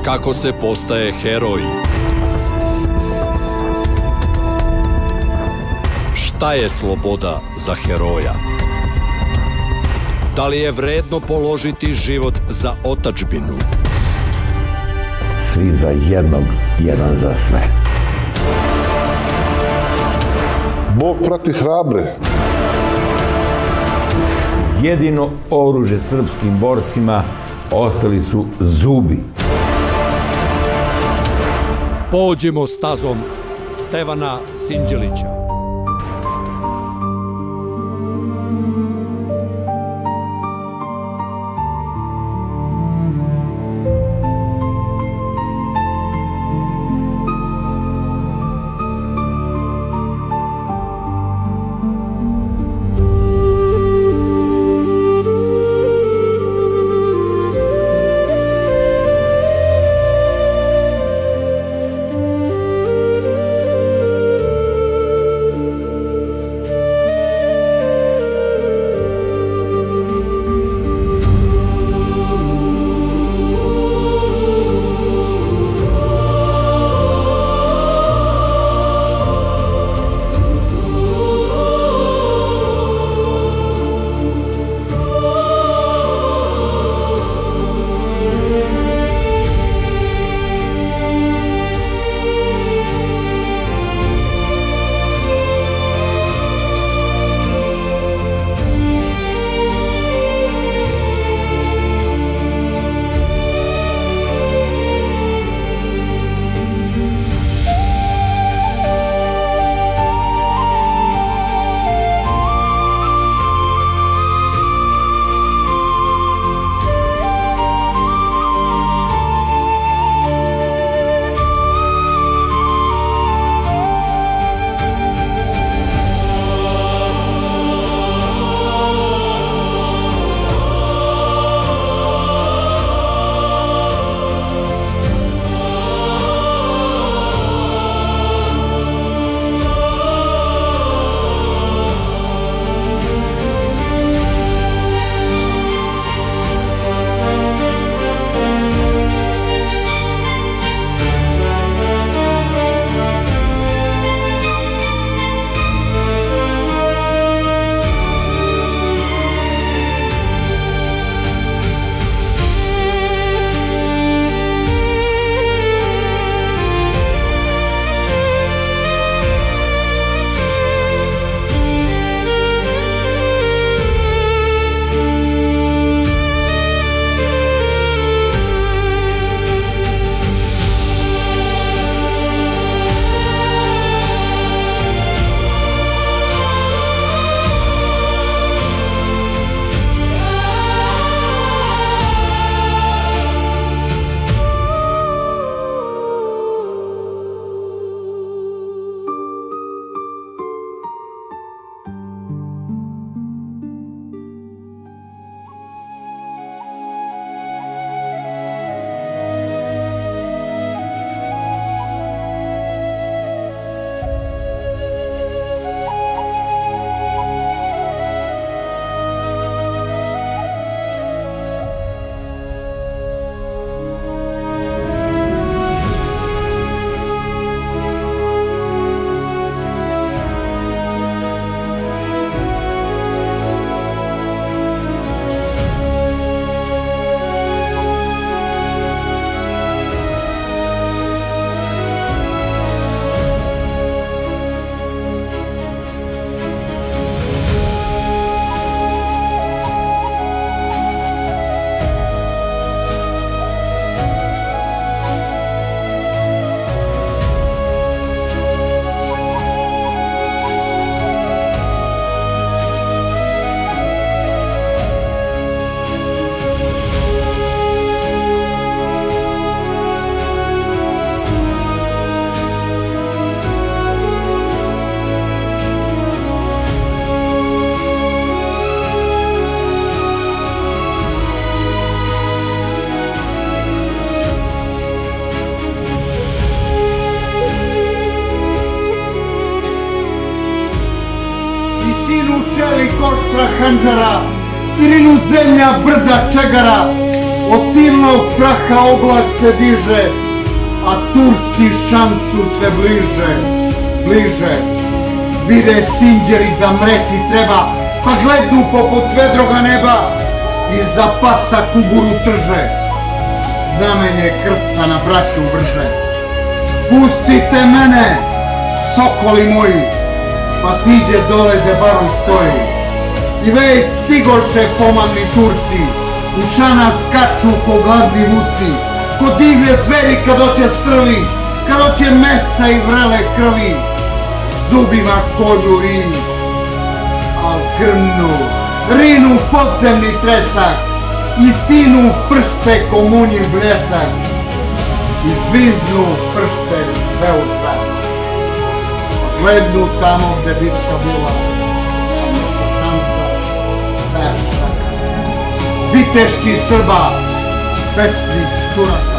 Kako se postaje heroj? Šta je sloboda za heroja? Da li je vredno položiti život za otadžbinu? Svi za jednog, jedan za sve. Bog prati hrabre. Jedino oružje srpskim borcima ostali su zubi. Pođimo stazom Stevana Sinđelića. Čeli koštra hanđara, Irinu zemlja brda čegara, Od silnog praha oblak se diže, a Turci šancu sve bliže. Vide sinđeri da mreti treba, pa glednu poput vedroga neba i za pasa kuburu trže. Znamenje krsta na braću vrže. Pustite mene, sokoli moji, pa siđe dole gde baron stoji. I već stigoše pomamni Turci, u šanac skaču ko gladni vuci, ko divlje zveri kad oće strvi, kad oće mesa i vrele krvi. Zubima kolju rinu, al rinu podzemni tresak i sinu pršte ko munji blesak i zviznu pršte sve u zrak. Glednu tamo gde bitka bila, šanca, sve štaka. Viteški Srba, pesnik Turaka.